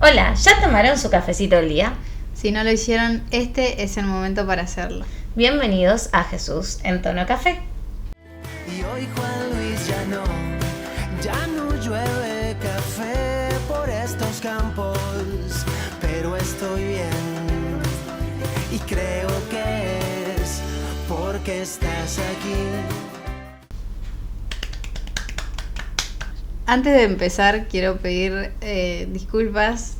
Hola, ¿ya tomaron su cafecito del día? Si no lo hicieron, este es el momento para hacerlo. Bienvenidos a Jesús en Tono Café. Y hoy Juan Luis ya no llueve café por estos campos, pero estoy bien y creo que es porque estás aquí. Antes de empezar, quiero pedir disculpas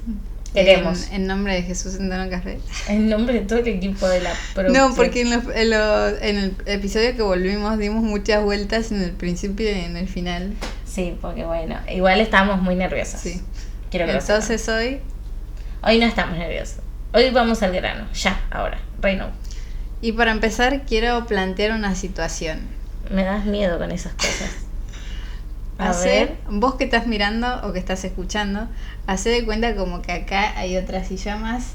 en nombre de Jesús en Tono Café. En nombre de todo el equipo de la producción. No, porque en el episodio que volvimos dimos muchas vueltas en el principio y en el final. Sí, porque bueno, igual estábamos muy nerviosos. Sí. Quiero que Entonces hoy no estamos nerviosos. Hoy vamos al grano, ya, ahora, right now. Y para empezar quiero plantear una situación. Me das miedo con esas cosas. Vos que estás mirando o que estás escuchando, hacé de cuenta como que acá hay otra silla más.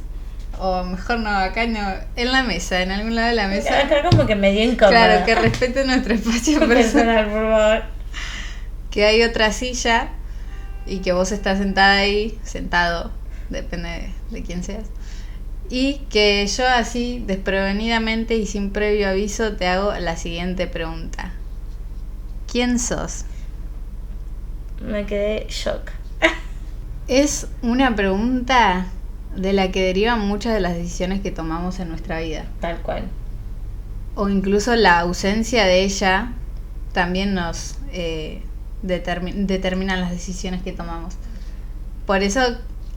O mejor no, acá no, en la mesa, en algún lado de la mesa. Acá como que me dio incómodo. Claro, que respete nuestro espacio personal, por favor. Que hay otra silla y que vos estás sentada ahí, sentado, depende de quién seas. Y que yo así, desprevenidamente y sin previo aviso, te hago la siguiente pregunta. ¿Quién sos? Me quedé shock. Es una pregunta de la que derivan muchas de las decisiones que tomamos en nuestra vida. Tal cual. O incluso la ausencia de ella también nos determinan las decisiones que tomamos. Por eso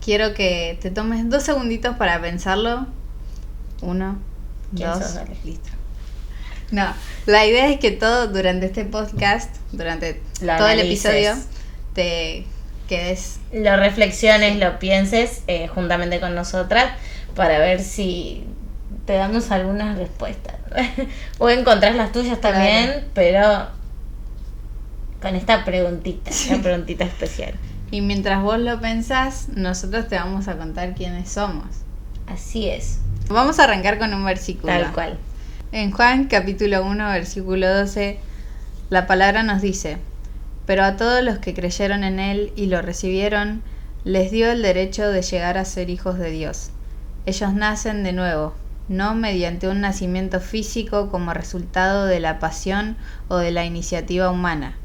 quiero que te tomes 2 segunditos para pensarlo. 1, 2, listo. No, la idea es que todo durante este podcast, durante todo el episodio, te quedes... Lo reflexiones, lo pienses juntamente con nosotras para ver si te damos algunas respuestas. O encontrás las tuyas también, claro. Pero con esta preguntita, una preguntita especial. Y mientras vos lo pensás, nosotros te vamos a contar quiénes somos. Así es. Vamos a arrancar con un versículo. Tal cual. En Juan capítulo 1, versículo 12, la palabra nos dice: pero a todos los que creyeron en Él y lo recibieron, les dio el derecho de llegar a ser hijos de Dios. Ellos nacen de nuevo, no mediante un nacimiento físico como resultado de la pasión o de la iniciativa humana,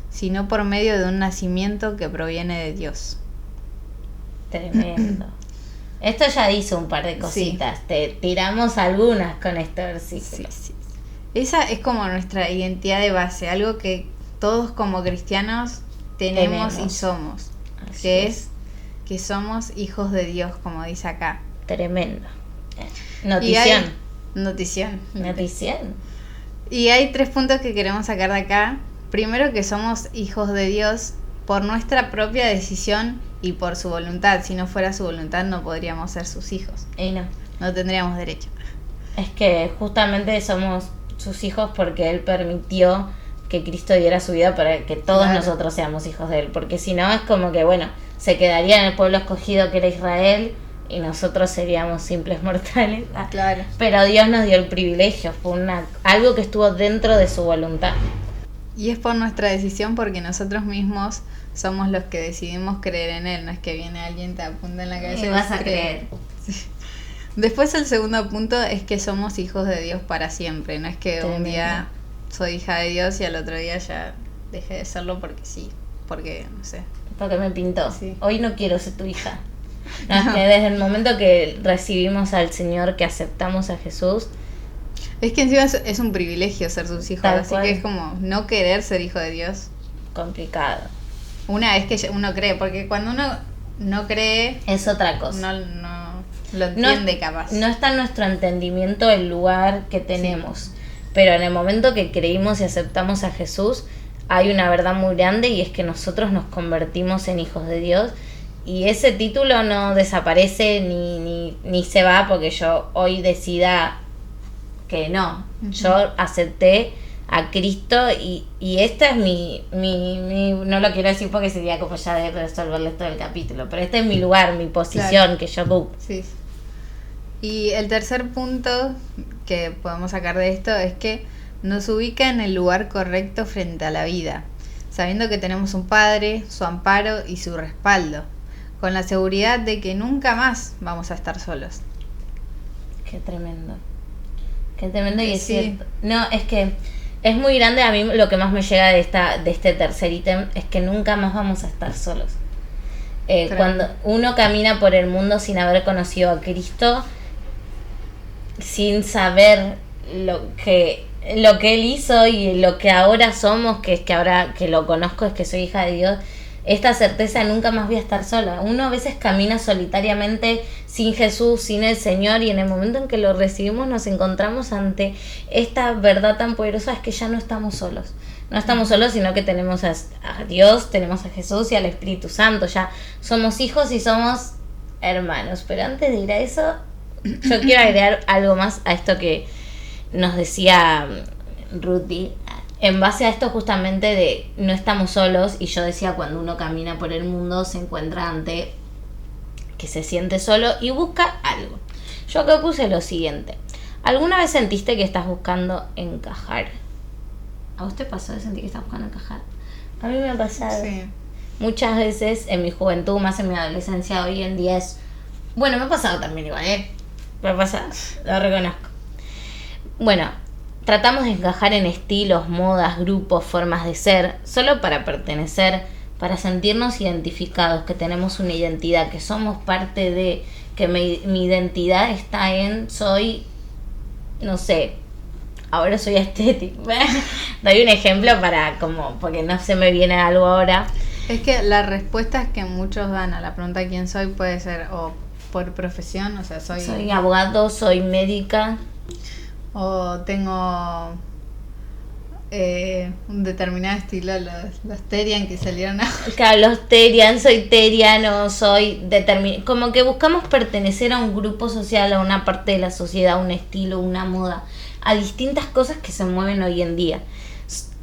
sino por medio de un nacimiento que proviene de Dios. Tremendo. Esto ya hizo un par de cositas, sí. Te tiramos algunas con este versículo. Sí. Esa es como nuestra identidad de base, algo que todos como cristianos tenemos y somos. Así que es que somos hijos de Dios, como dice acá. Tremendo. Notición. Notición. Y hay 3 puntos que queremos sacar de acá. Primero, que somos hijos de Dios por nuestra propia decisión y por su voluntad. Si no fuera su voluntad, no podríamos ser sus hijos. Y no tendríamos derecho. Es que justamente somos sus hijos porque Él permitió que Cristo diera su vida para que todos nosotros seamos hijos de Él. Porque si no, es como que, bueno, se quedaría en el pueblo escogido que era Israel y nosotros seríamos simples mortales. Claro. Pero Dios nos dio el privilegio, fue algo que estuvo dentro de su voluntad. Y es por nuestra decisión, porque nosotros mismos somos los que decidimos creer en Él. No es que viene alguien, te apunta en la cabeza y vas a creer. Sí. Después el segundo punto es que somos hijos de Dios para siempre. No es que un día soy hija de Dios y al otro día ya dejé de serlo porque sí. Porque, no sé. Porque me pintó. Sí. Hoy no quiero ser tu hija. No, es que desde el momento que recibimos al Señor, que aceptamos a Jesús... Es que encima es un privilegio ser sus hijos, así que es como no querer ser hijo de Dios. Complicado. Una vez que uno cree, porque cuando uno no cree... Es otra cosa. No lo entiende capaz. No está en nuestro entendimiento el lugar que tenemos. Sí. Pero en el momento que creímos y aceptamos a Jesús, hay una verdad muy grande y es que nosotros nos convertimos en hijos de Dios. Y ese título no desaparece ni se va porque yo hoy decida que no. Uh-huh. Yo acepté a Cristo y esta es mi no lo quiero decir porque sería como ya de resolverles todo el capítulo, pero este es mi lugar, mi posición, que yo ocupo. Sí. Y el tercer punto que podemos sacar de esto es que nos ubica en el lugar correcto frente a la vida, sabiendo que tenemos un Padre, su amparo y su respaldo. con la seguridad de que nunca más vamos a estar solos. Qué tremendo. Qué tremendo y es Sí. cierto. No, es que es muy grande. A mí lo que más me llega de este tercer ítem es que nunca más vamos a estar solos. Cuando uno camina por el mundo sin haber conocido a Cristo, sin saber lo que Él hizo y lo que ahora somos, que es que ahora que lo conozco es que soy hija de Dios, esta certeza de nunca más voy a estar sola. Uno a veces camina solitariamente sin Jesús, sin el Señor, y en el momento en que lo recibimos nos encontramos ante esta verdad tan poderosa, es que ya no estamos solos. No estamos solos, sino que tenemos a Dios, tenemos a Jesús y al Espíritu Santo. Ya somos hijos y somos hermanos. Pero antes de ir a eso, yo quiero agregar algo más a esto que nos decía Ruthie. En base a esto justamente de no estamos solos, y yo decía cuando uno camina por el mundo se encuentra ante que se siente solo y busca algo. Yo acá puse lo siguiente. ¿Alguna vez sentiste que estás buscando encajar? ¿A vos te pasó de sentir que estás buscando encajar? A mí me ha pasado. Sí. Muchas veces en mi juventud, más en mi adolescencia, hoy en día es... Bueno, me ha pasado también igual, me ha pasado, lo reconozco. Bueno, tratamos de encajar en estilos, modas, grupos, formas de ser, solo para pertenecer, para sentirnos identificados, que tenemos una identidad, que somos parte de... Que mi identidad está en... Soy... No sé... Ahora soy estética. Doy un ejemplo para como... Porque no se me viene algo ahora. Es que las respuestas que muchos dan a la pregunta ¿quién soy? Puede ser o por profesión, o sea, soy abogado, soy médica. O tengo un determinado estilo, los Terian que salieron a... Claro, los Terian, soy teriano, soy determinado. Como que buscamos pertenecer a un grupo social, a una parte de la sociedad, un estilo, una moda, a distintas cosas que se mueven hoy en día.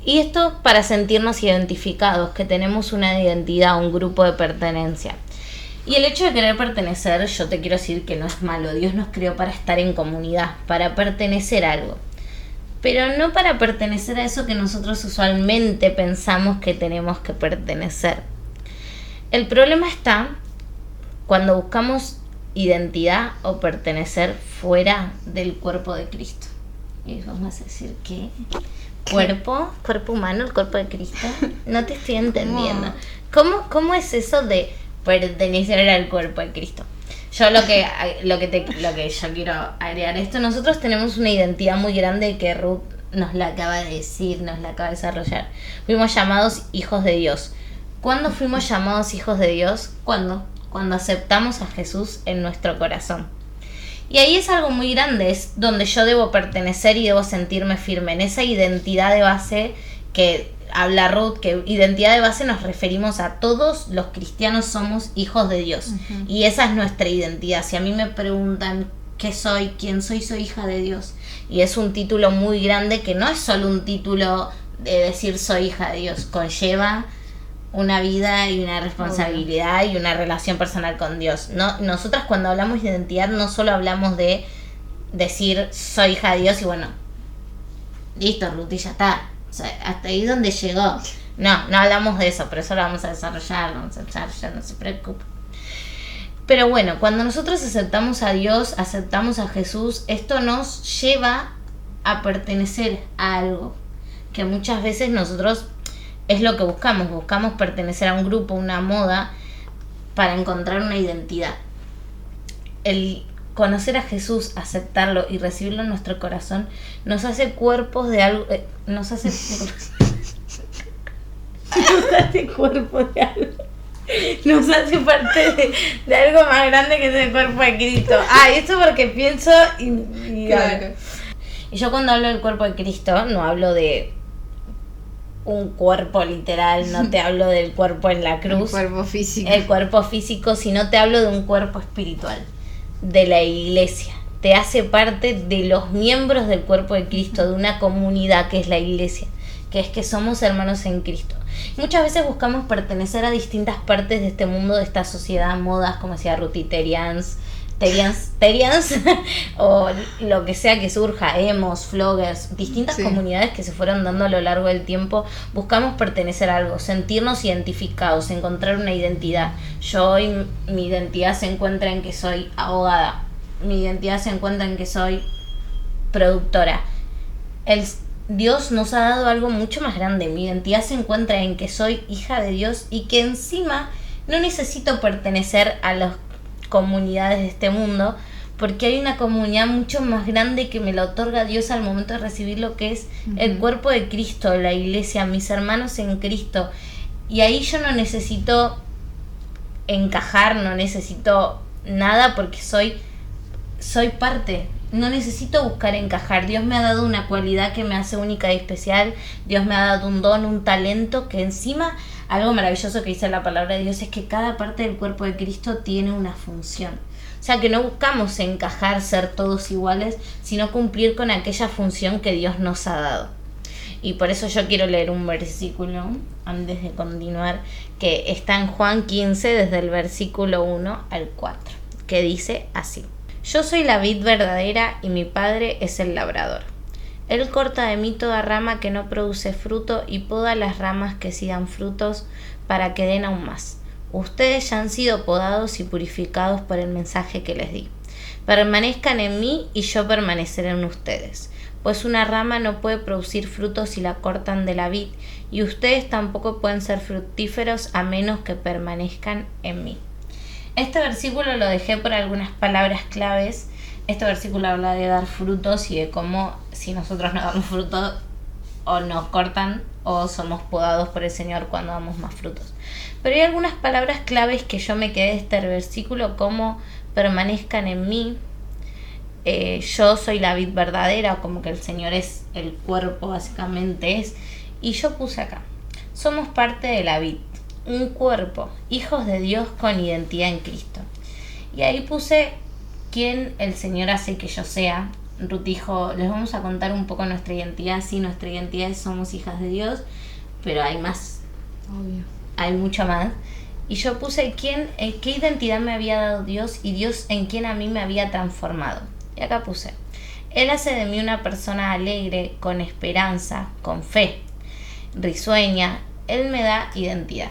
Y esto para sentirnos identificados, que tenemos una identidad, un grupo de pertenencia. Y el hecho de querer pertenecer, yo te quiero decir que no es malo. Dios nos creó para estar en comunidad, para pertenecer a algo. Pero no para pertenecer a eso que nosotros usualmente pensamos que tenemos que pertenecer. El problema está cuando buscamos identidad o pertenecer fuera del cuerpo de Cristo. Y vamos a decir que cuerpo humano, el cuerpo de Cristo. No te estoy entendiendo. ¿Cómo es eso de pertenecer al cuerpo de Cristo? Yo lo que yo quiero agregar esto, nosotros tenemos una identidad muy grande que Ruth nos la acaba de decir, nos la acaba de desarrollar. Fuimos llamados hijos de Dios. ¿Cuándo fuimos llamados hijos de Dios? Cuando aceptamos a Jesús en nuestro corazón. Y ahí es algo muy grande, es donde yo debo pertenecer y debo sentirme firme en esa identidad de base que habla Ruth, que identidad de base nos referimos a todos los cristianos somos hijos de Dios. Uh-huh. Y esa es nuestra identidad. Si a mí me preguntan qué soy, quién soy, soy hija de Dios. Y es un título muy grande que no es solo un título de decir soy hija de Dios, conlleva una vida y una responsabilidad y una relación personal con Dios. No, nosotras cuando hablamos de identidad no solo hablamos de decir soy hija de Dios y bueno, listo, Ruth, y ya está. O sea, hasta ahí donde llegó. No hablamos de eso, pero eso lo vamos a desarrollar, ya no se preocupe. Pero bueno, cuando nosotros aceptamos a Dios, aceptamos a Jesús, esto nos lleva a pertenecer a algo que muchas veces nosotros es lo que buscamos pertenecer a un grupo, una moda, para encontrar una identidad. El conocer a Jesús, aceptarlo y recibirlo en nuestro corazón nos hace cuerpos de algo, nos hace cuerpos de algo, nos hace parte de algo más grande que es el cuerpo de Cristo. Esto porque pienso y claro. Y yo cuando hablo del cuerpo de Cristo no hablo de un cuerpo literal, no te hablo del cuerpo en la cruz, el cuerpo físico, sino te hablo de un cuerpo espiritual, de la iglesia. Te hace parte de los miembros del cuerpo de Cristo, de una comunidad que es la iglesia, que es que somos hermanos en Cristo. Muchas veces buscamos pertenecer a distintas partes de este mundo, de esta sociedad, modas, como decía Ruth, Terians, Terians o lo que sea que surja, emos, floggers, distintas Sí. comunidades que se fueron dando a lo largo del tiempo, buscamos pertenecer a algo, sentirnos identificados, encontrar una identidad. Yo hoy mi identidad se encuentra en que soy abogada, mi identidad se encuentra en que soy productora. Dios nos ha dado algo mucho más grande. Mi identidad se encuentra en que soy hija de Dios y que encima no necesito pertenecer a las comunidades de este mundo, porque hay una comunidad mucho más grande que me la otorga Dios al momento de recibir lo que es el cuerpo de Cristo, la iglesia, mis hermanos en Cristo. Y ahí yo no necesito encajar, no necesito nada porque soy parte. No necesito buscar encajar. Dios me ha dado una cualidad que me hace única y especial. Dios me ha dado un don, un talento que encima, algo maravilloso que dice la palabra de Dios es que cada parte del cuerpo de Cristo tiene una función. O sea que no buscamos encajar, ser todos iguales, sino cumplir con aquella función que Dios nos ha dado. Y por eso yo quiero leer un versículo antes de continuar, que está en Juan 15 desde el versículo 1 al 4, que dice así: Yo soy la vid verdadera y mi Padre es el labrador. Él corta de mí toda rama que no produce fruto y poda las ramas que sí dan frutos para que den aún más. Ustedes ya han sido podados y purificados por el mensaje que les di. Permanezcan en mí y yo permaneceré en ustedes. Pues una rama no puede producir frutos si la cortan de la vid, y ustedes tampoco pueden ser fructíferos a menos que permanezcan en mí. Este versículo lo dejé por algunas palabras claves. Este versículo habla de dar frutos y de cómo si nosotros no damos frutos o nos cortan o somos podados por el Señor cuando damos más frutos. Pero hay algunas palabras claves que yo me quedé de este versículo, como permanezcan en mí, yo soy la vid verdadera, como que el Señor es el cuerpo, básicamente es. Y yo puse acá, somos parte de la vid, un cuerpo, hijos de Dios con identidad en Cristo. Y ahí puse quién el Señor hace que yo sea. Ruth dijo, les vamos a contar un poco nuestra identidad. Sí, nuestra identidad es somos hijas de Dios, pero hay más. Obvio. Hay mucho más. Y yo puse qué identidad me había dado Dios y Dios en quién a mí me había transformado. Y acá puse, Él hace de mí una persona alegre, con esperanza, con fe, risueña. Él me da identidad.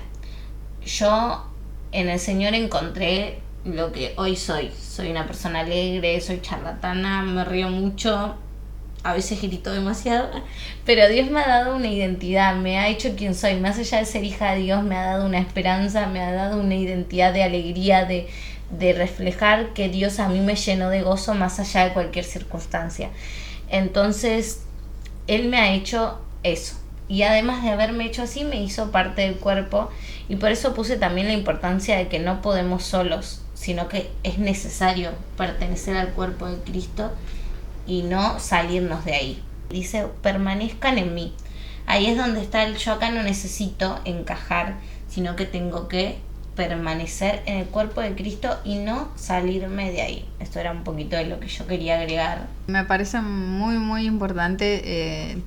Yo en el Señor encontré lo que hoy soy. Soy una persona alegre, soy charlatana, me río mucho, a veces grito demasiado, pero Dios me ha dado una identidad, me ha hecho quien soy. Más allá de ser hija de Dios, me ha dado una esperanza, me ha dado una identidad de alegría, de reflejar que Dios a mí me llenó de gozo más allá de cualquier circunstancia. Entonces, Él me ha hecho eso. Y además de haberme hecho así, me hizo parte del cuerpo. Y por eso puse también la importancia de que no podemos solos, sino que es necesario pertenecer al cuerpo de Cristo y no salirnos de ahí. Dice, permanezcan en mí. Ahí es donde está el yo acá no necesito encajar, sino que tengo que permanecer en el cuerpo de Cristo y no salirme de ahí. Esto era un poquito de lo que yo quería agregar. Me parece muy, muy importante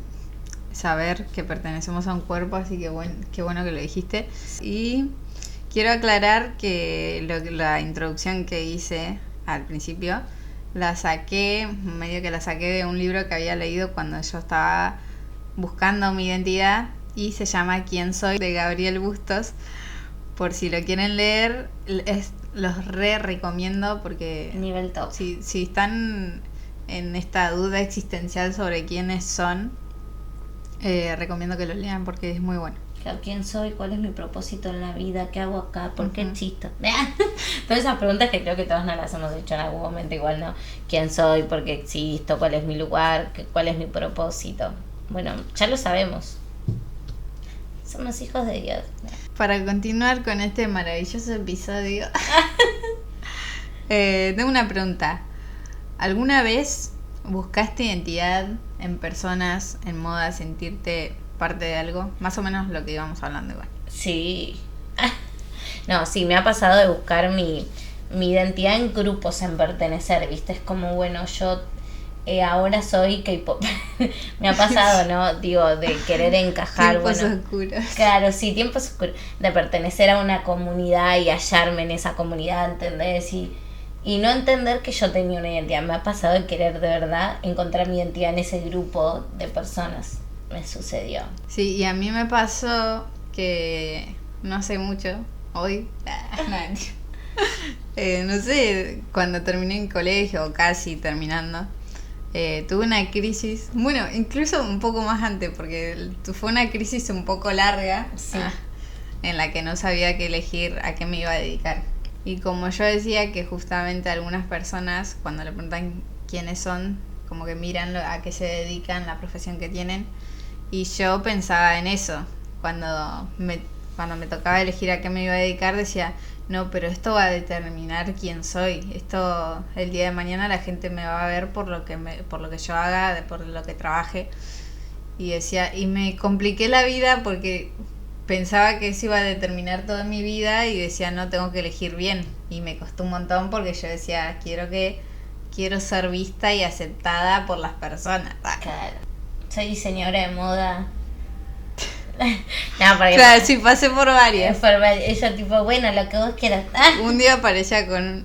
saber que pertenecemos a un cuerpo, así que qué bueno que lo dijiste. Y quiero aclarar que la introducción que hice al principio la saqué de un libro que había leído cuando yo estaba buscando mi identidad, y se llama ¿Quién soy?, de Gabriel Bustos. Por si lo quieren leer, los recomiendo, porque Nivel top. si están en esta duda existencial sobre quiénes son, recomiendo que lo lean porque es muy bueno. ¿Quién soy? ¿Cuál es mi propósito en la vida? ¿Qué hago acá? ¿Por qué existo? Todas esas preguntas que creo que todos nos las hemos hecho en algún momento igual, ¿no? ¿Quién soy? ¿Por qué existo? ¿Cuál es mi lugar? ¿Cuál es mi propósito? Bueno, ya lo sabemos. Somos hijos de Dios. Para continuar con este maravilloso episodio, tengo una pregunta. ¿Alguna vez buscaste identidad en personas, en modo de sentirte parte de algo? Más o menos lo que íbamos hablando igual. Sí. No, sí, me ha pasado de buscar mi identidad en grupos, en pertenecer, ¿viste? Es como, bueno, yo ahora soy K-pop. Me ha pasado, ¿no? Digo, de querer encajar. Tiempos bueno, oscuros. Claro, sí, tiempos oscuros. De pertenecer a una comunidad y hallarme en esa comunidad, ¿entendés? y no entender que yo tenía una identidad. Me ha pasado de querer de verdad encontrar mi identidad en ese grupo de personas. Me sucedió. Sí, y a mí me pasó que no hace mucho, hoy, no sé, cuando terminé en colegio o casi terminando, tuve una crisis, bueno, incluso un poco más antes, porque fue una crisis un poco larga, Sí. En la que no sabía qué elegir, a qué me iba a dedicar. Y como yo decía que justamente algunas personas, cuando le preguntan quiénes son, como que miran a qué se dedican, la profesión que tienen, y yo pensaba en eso. Cuando me tocaba elegir a qué me iba a dedicar, decía, no, pero esto va a determinar quién soy. Esto, el día de mañana la gente me va a ver por lo que yo haga, por lo que trabaje. Y decía, y me compliqué la vida porque pensaba que eso iba a determinar toda mi vida y decía, no, tengo que elegir bien. Y me costó un montón porque yo decía, quiero ser vista y aceptada por las personas. Claro. Soy diseñadora de moda. No, porque Claro, sí, pasé por varias. ella tipo, bueno, lo que vos quieras. Un día aparecía con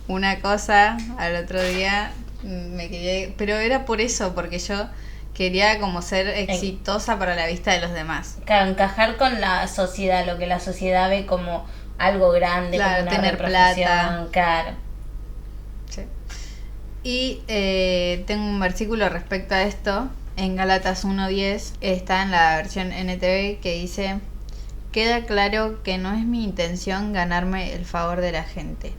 una cosa, al otro día me quería... Pero era por eso, porque yo quería como ser exitosa para la vista de los demás. Claro, encajar con la sociedad, lo que la sociedad ve como algo grande, Claro, como una tener reprofesión, plata. Claro. Sí. Y tengo un versículo respecto a esto, en Gálatas 1:10, está en la versión NTV, que dice, queda claro que no es mi intención ganarme el favor de la gente,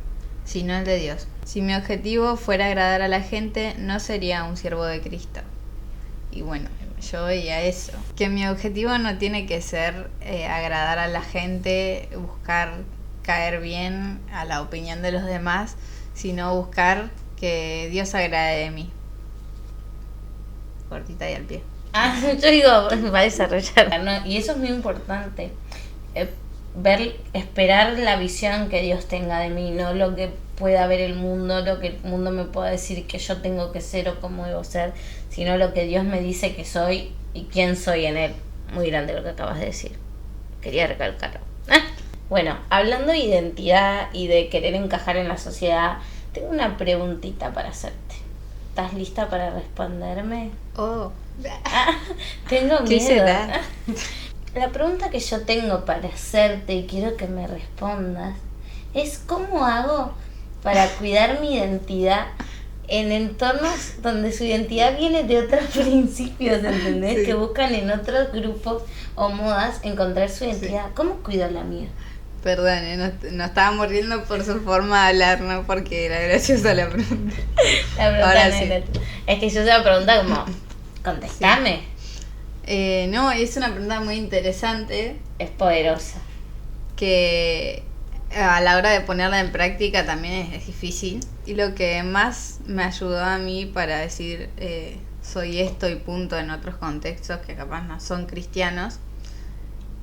sino el de Dios. Si mi objetivo fuera agradar a la gente, no sería un siervo de Cristo. Y bueno, yo veía eso, que mi objetivo no tiene que ser agradar a la gente, buscar caer bien a la opinión de los demás, sino buscar que Dios agrade de mí. Cortita y al pie. Yo digo, va a desarrollar, ¿no? Y eso es muy importante. Esperar la visión que Dios tenga de mí, no lo que pueda ver el mundo, lo que el mundo me pueda decir que yo tengo que ser o cómo debo ser, sino lo que Dios me dice que soy y quién soy en Él. Muy grande lo que acabas de decir. Quería recalcarlo. Bueno, hablando de identidad y de querer encajar en la sociedad, tengo una preguntita para hacerte. ¿Estás lista para responderme? Oh, Tengo ¿qué miedo. será? La pregunta que yo tengo para hacerte y quiero que me respondas es ¿cómo hago para cuidar mi identidad en entornos donde su identidad viene de otros principios, ¿entendés? Sí. Que buscan en otros grupos o modas encontrar su identidad. Sí. ¿Cómo cuido la mía? perdón, no estaba riendo por su forma de hablar, no porque era graciosa la pregunta. La pregunta Ahora no sí. era- Es que yo se la pregunta como, contestame. No, es una pregunta muy interesante Es poderosa. que a la hora de ponerla en práctica también es difícil. Y lo que más me ayudó a mí para decir soy esto y punto en otros contextos que capaz no son cristianos,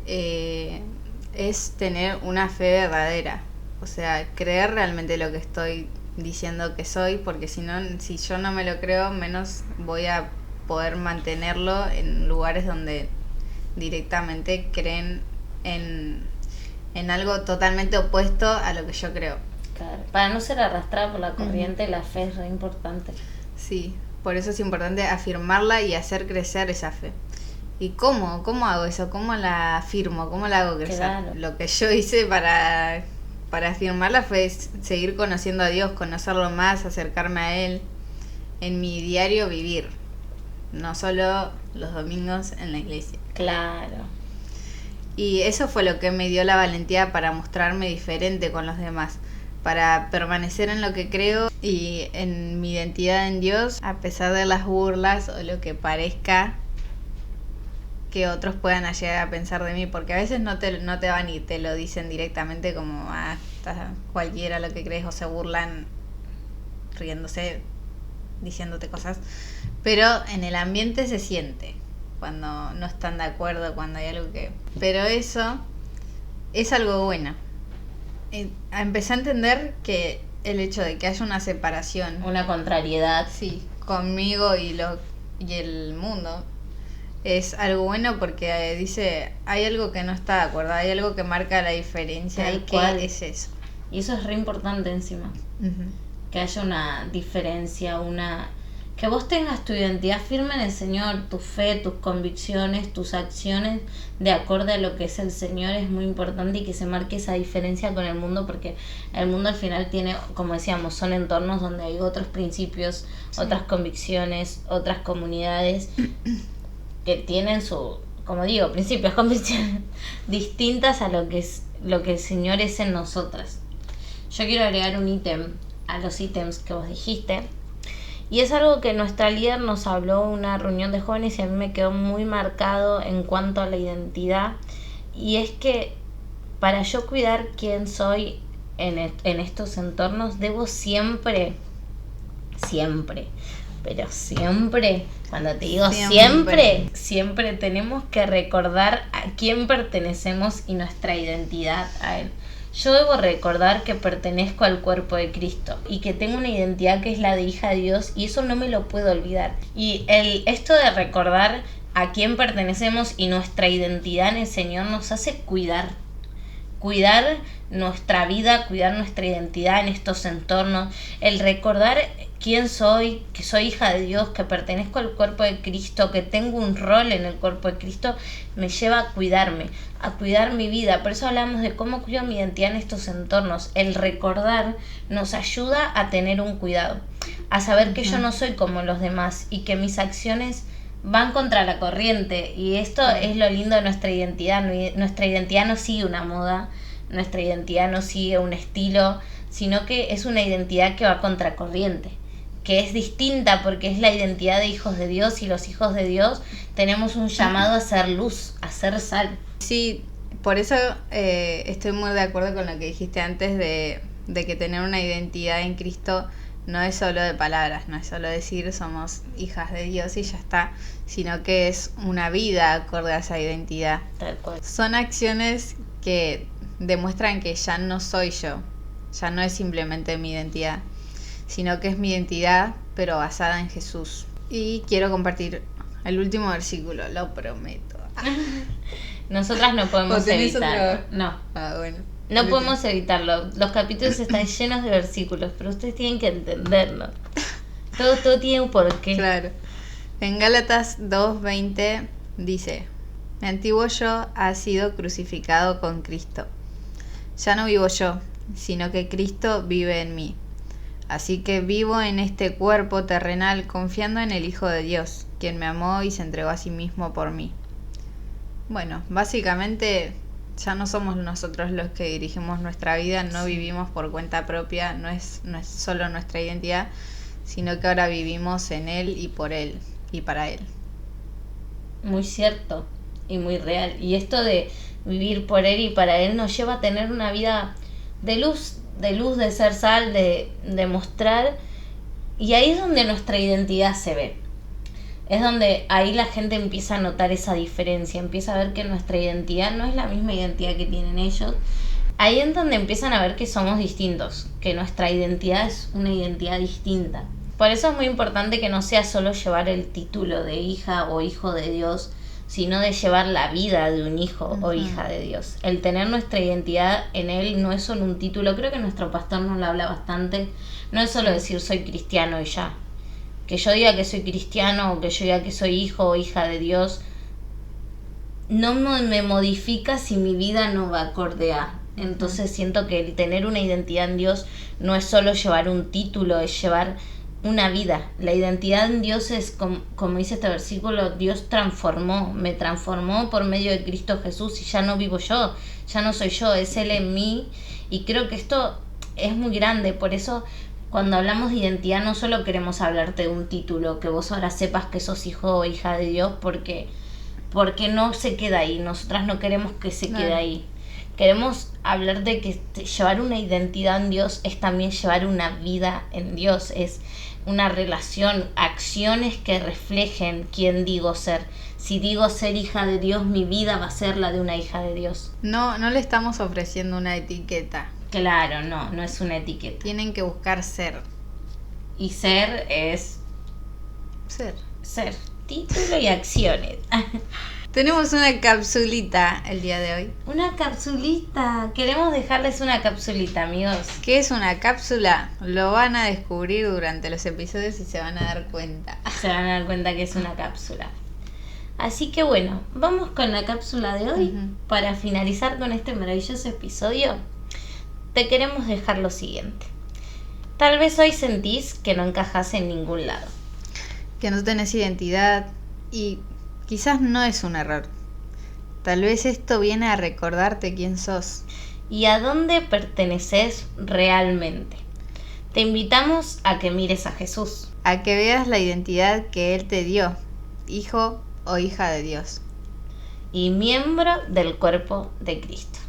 es tener una fe verdadera. O sea, creer realmente lo que estoy diciendo que soy, porque si yo no me lo creo, menos voy a poder mantenerlo en lugares donde directamente creen en algo totalmente opuesto a lo que yo creo. Claro. Para no ser arrastrada por la corriente, la fe es re importante. Sí, por eso es importante afirmarla y hacer crecer esa fe. ¿Y cómo? ¿Cómo hago eso? ¿Cómo la afirmo? ¿Cómo la hago crecer? Claro. Lo que yo hice para afirmarla fue seguir conociendo a Dios, conocerlo más, acercarme a Él, en mi diario vivir, no solo los domingos en la iglesia. Claro. Y eso fue lo que me dio la valentía para mostrarme diferente con los demás, para permanecer en lo que creo y en mi identidad en Dios, a pesar de las burlas o lo que parezca que otros puedan llegar a pensar de mí, porque a veces no te van y te lo dicen directamente como, está cualquiera lo que crees, o se burlan riéndose, diciéndote cosas, pero en el ambiente se siente cuando no están de acuerdo, cuando hay algo que... Pero eso es algo bueno. Empecé a entender que el hecho de que haya una separación, Una contrariedad. sí, conmigo y el mundo, es algo bueno porque dice, hay algo que no está de acuerdo, hay algo que marca la diferencia. Tal ¿Y cual. qué es eso? Y eso es re importante encima. Que haya una diferencia, que vos tengas tu identidad firme en el Señor, tu fe, tus convicciones, tus acciones de acorde a lo que es el Señor es muy importante, y que se marque esa diferencia con el mundo, porque el mundo al final tiene, como decíamos, son entornos donde hay otros principios, otras convicciones, otras comunidades que tienen como digo, principios, convicciones distintas a lo que el Señor es en nosotras. Yo quiero agregar un ítem a los ítems que vos dijiste. Y es algo que nuestra líder nos habló en una reunión de jóvenes y a mí me quedó muy marcado en cuanto a la identidad. Y es que para yo cuidar quién soy en estos entornos, debo siempre, pero siempre, cuando te digo siempre tenemos que recordar a quién pertenecemos y nuestra identidad a Él. Yo debo recordar que pertenezco al cuerpo de Cristo y que tengo una identidad que es la de hija de Dios, y eso no me lo puedo olvidar. Y esto de recordar a quién pertenecemos y nuestra identidad en el Señor nos hace cuidar nuestra vida, cuidar nuestra identidad en estos entornos. El recordar quién soy, que soy hija de Dios, que pertenezco al cuerpo de Cristo, que tengo un rol en el cuerpo de Cristo, me lleva a cuidarme, a cuidar mi vida. Por eso hablamos de cómo cuido mi identidad en estos entornos. El recordar nos ayuda a tener un cuidado, a saber que yo no soy como los demás y que mis acciones van contra la corriente. Y esto es lo lindo de nuestra identidad. Nuestra identidad no sigue una moda, nuestra identidad no sigue un estilo, sino que es una identidad que va contra corriente, que es distinta, porque es la identidad de hijos de Dios, y los hijos de Dios tenemos un llamado a ser luz, a ser sal. Sí, por eso estoy muy de acuerdo con lo que dijiste antes de que tener una identidad en Cristo no es solo de palabras, no es solo decir somos hijas de Dios y ya está, sino que es una vida acorde a esa identidad. Tal cual. Son acciones que demuestran que ya no soy yo, ya no es simplemente mi identidad, sino que es mi identidad pero basada en Jesús. Y quiero compartir el último versículo, lo prometo. Nosotras no podemos evitarlo. No. Bueno. No podemos evitarlo. Los capítulos están llenos de versículos, pero ustedes tienen que entenderlo. Todo tiene un porqué. Claro. En Gálatas 2:20 dice: mi antiguo yo ha sido crucificado con Cristo. Ya no vivo yo, sino que Cristo vive en mí. Así que vivo en este cuerpo terrenal confiando en el Hijo de Dios, quien me amó y se entregó a sí mismo por mí. Bueno, básicamente ya no somos nosotros los que dirigimos nuestra vida, no vivimos por cuenta propia, no es solo nuestra identidad, sino que ahora vivimos en Él y por Él y para Él. Muy cierto y muy real. Y esto de vivir por Él y para Él nos lleva a tener una vida de luz, de ser sal, de mostrar. Y ahí es donde nuestra identidad se ve. Es donde ahí la gente empieza a notar esa diferencia, empieza a ver que nuestra identidad no es la misma identidad que tienen ellos. Ahí es donde empiezan a ver que somos distintos, que nuestra identidad es una identidad distinta. Por eso es muy importante que no sea solo llevar el título de hija o hijo de Dios, sino de llevar la vida de un hijo o hija de Dios. El tener nuestra identidad en Él no es solo un título, creo que nuestro pastor nos lo habla bastante, no es solo decir soy cristiano y ya. Que yo diga que soy cristiano o que yo diga que soy hijo o hija de Dios no me modifica si mi vida no va acorde a. Entonces siento que el tener una identidad en Dios no es solo llevar un título, es llevar una vida. La identidad en Dios es, como dice este versículo, Dios me transformó por medio de Cristo Jesús, y ya no vivo yo, ya no soy yo, es Él en mí. Y creo que esto es muy grande. Por eso cuando hablamos de identidad no solo queremos hablarte de un título, que vos ahora sepas que sos hijo o hija de Dios, porque no se queda ahí. Nosotras no queremos que se quede ahí. Queremos hablar de que llevar una identidad en Dios es también llevar una vida en Dios, es una relación, acciones que reflejen quién digo ser. Si digo ser hija de Dios, mi vida va a ser la de una hija de Dios. No le estamos ofreciendo una etiqueta. Claro, no es una etiqueta. Tienen que buscar ser. Y ser es... Ser. Título y acciones. Tenemos una capsulita el día de hoy. Una capsulita. Queremos dejarles una capsulita, amigos. ¿Qué es una cápsula? Lo van a descubrir durante los episodios y se van a dar cuenta. Se van a dar cuenta que es una cápsula. Así que bueno, vamos con la cápsula de hoy. Para finalizar con este maravilloso episodio, te queremos dejar lo siguiente. Tal vez hoy sentís que no encajás en ningún lado. Que no tenés identidad y quizás no es un error. Tal vez esto viene a recordarte quién sos. ¿Y a dónde perteneces realmente? Te invitamos a que mires a Jesús. A que veas la identidad que Él te dio, hijo o hija de Dios. Y miembro del cuerpo de Cristo.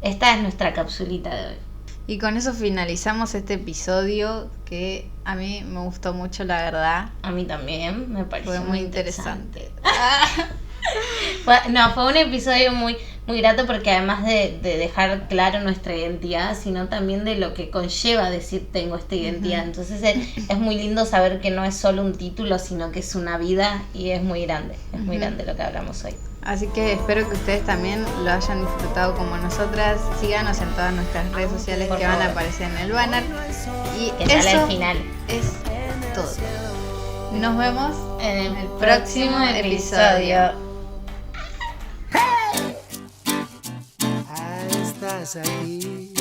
Esta es nuestra capsulita de hoy. Y con eso finalizamos este episodio que a mí me gustó mucho, la verdad. A mí también me pareció Fue muy interesante. Fue un episodio muy, muy grato porque además de dejar claro nuestra identidad, sino también de lo que conlleva decir tengo esta identidad. Entonces es muy lindo saber que no es solo un título, sino que es una vida y es muy grande. Es muy grande lo que hablamos hoy. Así que espero que ustedes también lo hayan disfrutado como nosotras. Síganos en todas nuestras redes sociales que van a aparecer en el banner. Y Que sale eso al final. es todo. Nos vemos En el próximo episodio. Estás aquí.